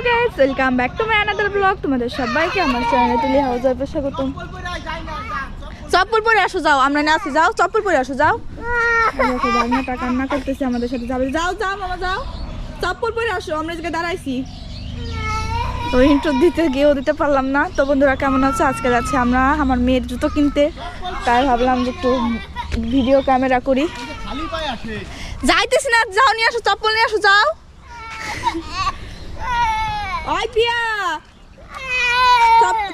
Guys, welcome back to my another blog. তোমাদের সবাইকে আমার চ্যানেলে তুলি হাউস ওয়াইফে স্বাগতম। চপ্পল পরে আসো, যাও, আমরা না আসি, যাও চপ্পল পরে আসো, যাও। দেখো বাগনাটা কান্না করতেছে, আমাদের সাথে যাবে। যাও যাও মামা, যাও, চপ্পল পরে আসো, আমরা আজকে দাঁড়াইছি। তো ইন্ট্রো দিতে পারলাম না। তো বন্ধুরা কেমন আছে? আজকে যাচ্ছি আমরা আমার মেয়ের জুতো কিনতে, তাই ভাবলাম যে একটু ভিডিও ক্যামেরা করি। যাইতেছি না, যাও নিয়ে আসো, চপ্পল নিয়ে আসো, যাও। ওই পিয়া,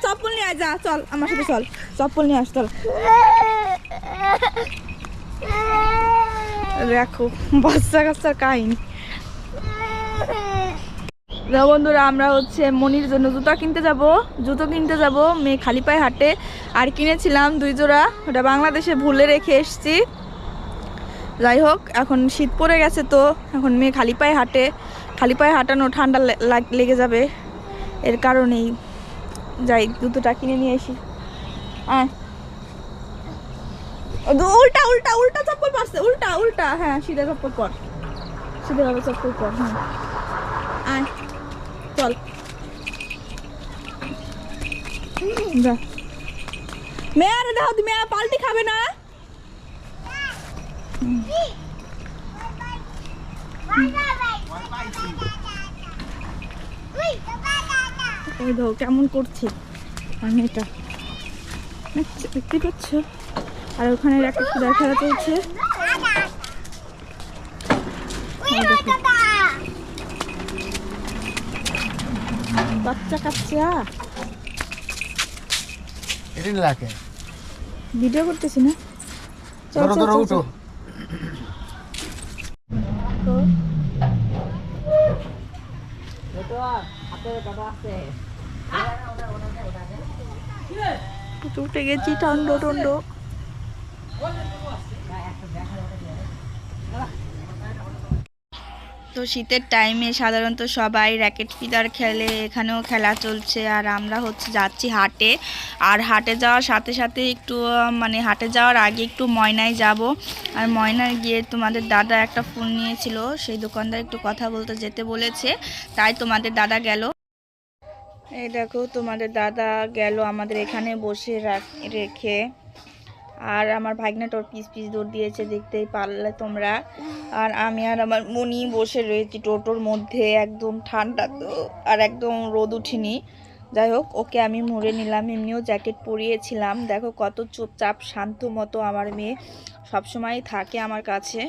চপ্পল নিয়ে আয়, যা, চল আমার সাথে, চল চপ্পল নিয়ে আস, চল। দেখো বাচ্চা কাচ্চার কাহিনী। বন্ধুরা আমরা হচ্ছে মনির জন্য জুতো কিনতে যাব। মেয়ে খালি পায়ে হাঁটে, আর কিনেছিলাম 2 জোড়া, ওটা বাংলাদেশে ভুলে রেখে এসছি। যাই হোক, এখন শীত পড়ে গেছে, তো এখন মেয়ে খালি পায়ে হাঁটানো ঠান্ডা লেগে যাবে, এর কারণেই যাই জুতোটা কিনে নিয়ে আসি। উল্টা উল্টা উল্টা চপ্পল পাচ্ছে, উল্টা উল্টা, হ্যাঁ সিধা চপ্পল পর, সিধাভাবে চপ্পল পর। হ্যাঁ আয়, চল যা। মেয়ে আরে দেখো, তুমি পাল্টি খাবে না। ওই দেখো কেমন করছে মেয়েটা, দেখতে পাচ্ছ? আর ওখানে একটা খুদার খেলা চলছে। বাচ্চা কাচ্চা ভিডিও করতেছি না, চল চল চল। উঠে গেছি টন্ড। তো শীতের টাইমে সাধারণত সবাই র্যাকেট ফিদার খেলে, এখানেও খেলা চলছে। আর আমরা হচ্ছে যাচ্ছি হাটে, আর হাটে যাওয়ার সাথে সাথে একটু মানে হাটে যাওয়ার আগে একটু ময়নায় যাব। আর ময়নায় গিয়ে তোমাদের দাদা একটা ফোন নিয়েছিল, সেই দোকানদার একটু কথা বলতে যেতে বলেছে, তাই তোমাদের দাদা গেল। এই দেখো তোমাদের দাদা গেল আমাদের এখানে বসে রেখে। আর আমার ভাগ্নেটা ওর পিস দৌড় দিয়েছে, দেখতেই পারলে তোমরা। আর আমি আর আমার মনি বসে রয়েছি টোটোর মধ্যে, একদম ঠান্ডা তো, আর একদম রোদ উঠিনি। যাই হোক, ওকে আমি মুড়ে নিলাম, এমনিও জ্যাকেট পরিয়েছিলাম। দেখো কত চুপচাপ শান্ত মতো আমার মেয়ে সবসময় থাকে আমার কাছে।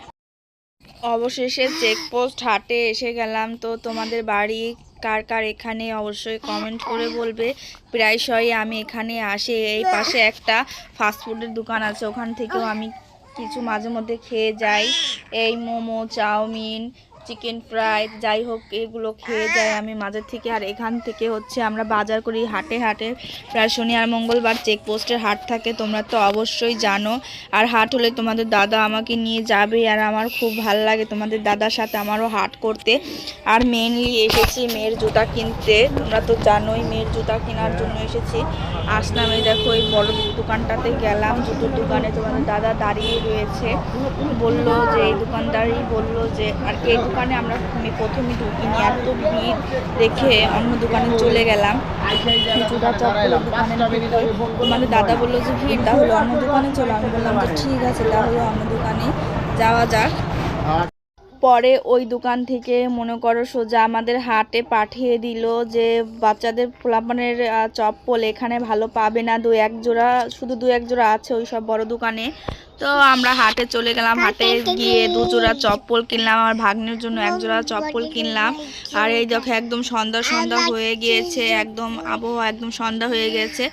অবশেষে চেকপোস্ট হাটে এসে গেলাম। তো তোমাদের বাড়ি কার কার এখানে অবশ্যই কমেন্ট করে বলবে। প্রায়শই আমি এখানে আসি, এই পাশে একটা ফাস্টফুডের দোকান আছে, ওখান থেকেও আমি কিছু মাঝে মধ্যে খেয়ে যাই। এই মোমো, চাউমিন, চিকেন ফ্রাই, যাই হোক এগুলো খেয়ে যাই আমি মাঝে থেকে। আর এখান থেকে হচ্ছে আমরা বাজার করি হাটে প্রায় শনি আর মঙ্গলবার চেকপোস্টের হাট থাকে, তোমরা তো অবশ্যই জানো। আর হাট হলে তোমাদের দাদা আমাকে নিয়ে যাবে, আর আমার খুব ভালো লাগে তোমাদের দাদার সাথে আমারও হাট করতে। আর মেনলি এসেছি মেয়ের জুতা কিনতে, তোমরা তো জানোই মেয়ের জুতা কেনার জন্য এসেছি। আসলাম, এই দেখো এই বড় দোকানটাতে গেলাম, জুতোর দোকানে তোমাদের দাদা দাঁড়িয়ে রয়েছে। বলল যে এই দোকানদারই বলল যে, আর এই দোকানে আমরা প্রথমে ঢুকিনি, এত ভিড় দেখে অন্য দোকানে চলে গেলাম। জুতা চপ্পলের দোকানে তোমাদের দাদা বললো যে ভিড়, তাহলে অন্য দোকানে চলো। আমি বললাম যে ঠিক আছে, তাহলে অন্য দোকানে যাওয়া যাক। পরে ওই দোকান থেকে মনে করো সোজা আমাদের হাটে পাঠিয়ে দিল, যে বাচ্চাদের পোলাপানের চপ্পল এখানে ভালো পাবে না, শুধু 2-1 জোড়া আছে ওই সব বড় দোকানে। তো আমরা হাটে চলে গেলাম, হাটে গিয়ে 2 জোড়া চপ্পল কিনলাম, আমার ভাগ্নের জন্য 1 জোড়া চপ্পল কিনলাম। আর এই দেখো একদম সন্ধ্যা হয়ে গিয়েছে, একদম আবহাওয়া একদম সন্ধ্যা হয়ে গেছে।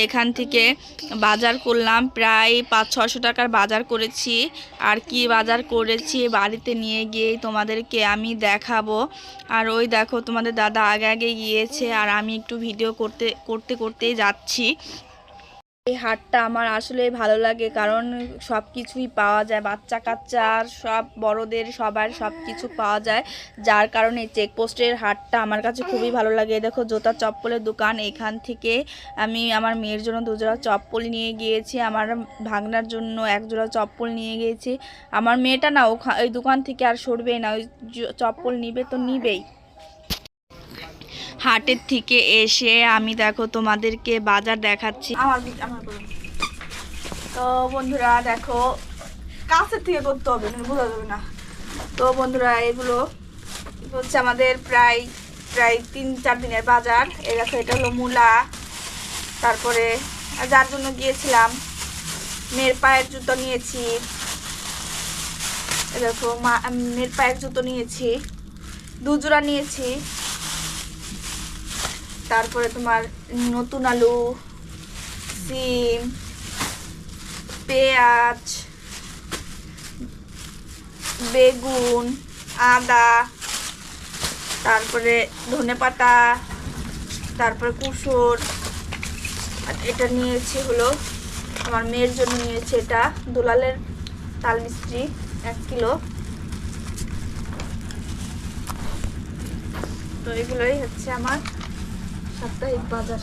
এখান থেকে বাজার করলাম, প্রায় 500-600 টাকার বাজার করেছি। আর কি বাজার করেছি বাড়িতে নিয়ে গিয়ে তোমাদেরকে আমি দেখাবো। আর ওই দেখো তোমাদের দাদা আগে গিয়েছে, আর আমি একটু ভিডিও করতেই যাচ্ছি। এই হাটটা আমার আসলে ভালো লাগে, কারণ সব কিছুই পাওয়া যায়, বাচ্চা কাচ্চার সব বড়দের সবার সব কিছু পাওয়া যায়, যার কারণে চেকপোস্টের হাটটা আমার কাছে খুবই ভালো লাগে। দেখো জুতা চপ্পলের দোকান, এখান থেকে আমি আমার মেয়ের জন্য 2 জোড়া চপ্পল নিয়ে গিয়েছি, আমার ভাগনার জন্য 1 জোড়া চপ্পল নিয়ে গিয়েছি। আমার মেয়েটা না ওই দোকান থেকে আর সরবেই না, ওই চপ্পল নিবে তো নিবেই। হাটের থেকে এসে আমি দেখো তোমাদেরকে বাজার দেখাচ্ছি। তো বন্ধুরা দেখো, কাছের থেকে করতে হবে, বোঝা যাবে না। তো বন্ধুরা এগুলো হচ্ছে আমাদের প্রায় 3-4 দিনের বাজার। এই দেখো, এটা হলো মূলা, তারপরে যার জন্য গিয়েছিলাম মেয়ের পায়ের জুতো নিয়েছি। এই দেখো মেয়ের পায়ের জুতো নিয়েছি, 2 জোড়া নিয়েছি। তারপরে তোমার নতুন আলু, সিম, পেঁয়াজ, বেগুন, আদা, তারপরে ধনেপাতা, তারপরে কুসুর। আর এটা নিয়েছি হলো আমার মেয়ের জন্য, নিয়েছি এটা দুলালের তাল মিষ্টি 1 কিলো। তো এগুলোই হচ্ছে আমার সাপ্তাহিক বাজার।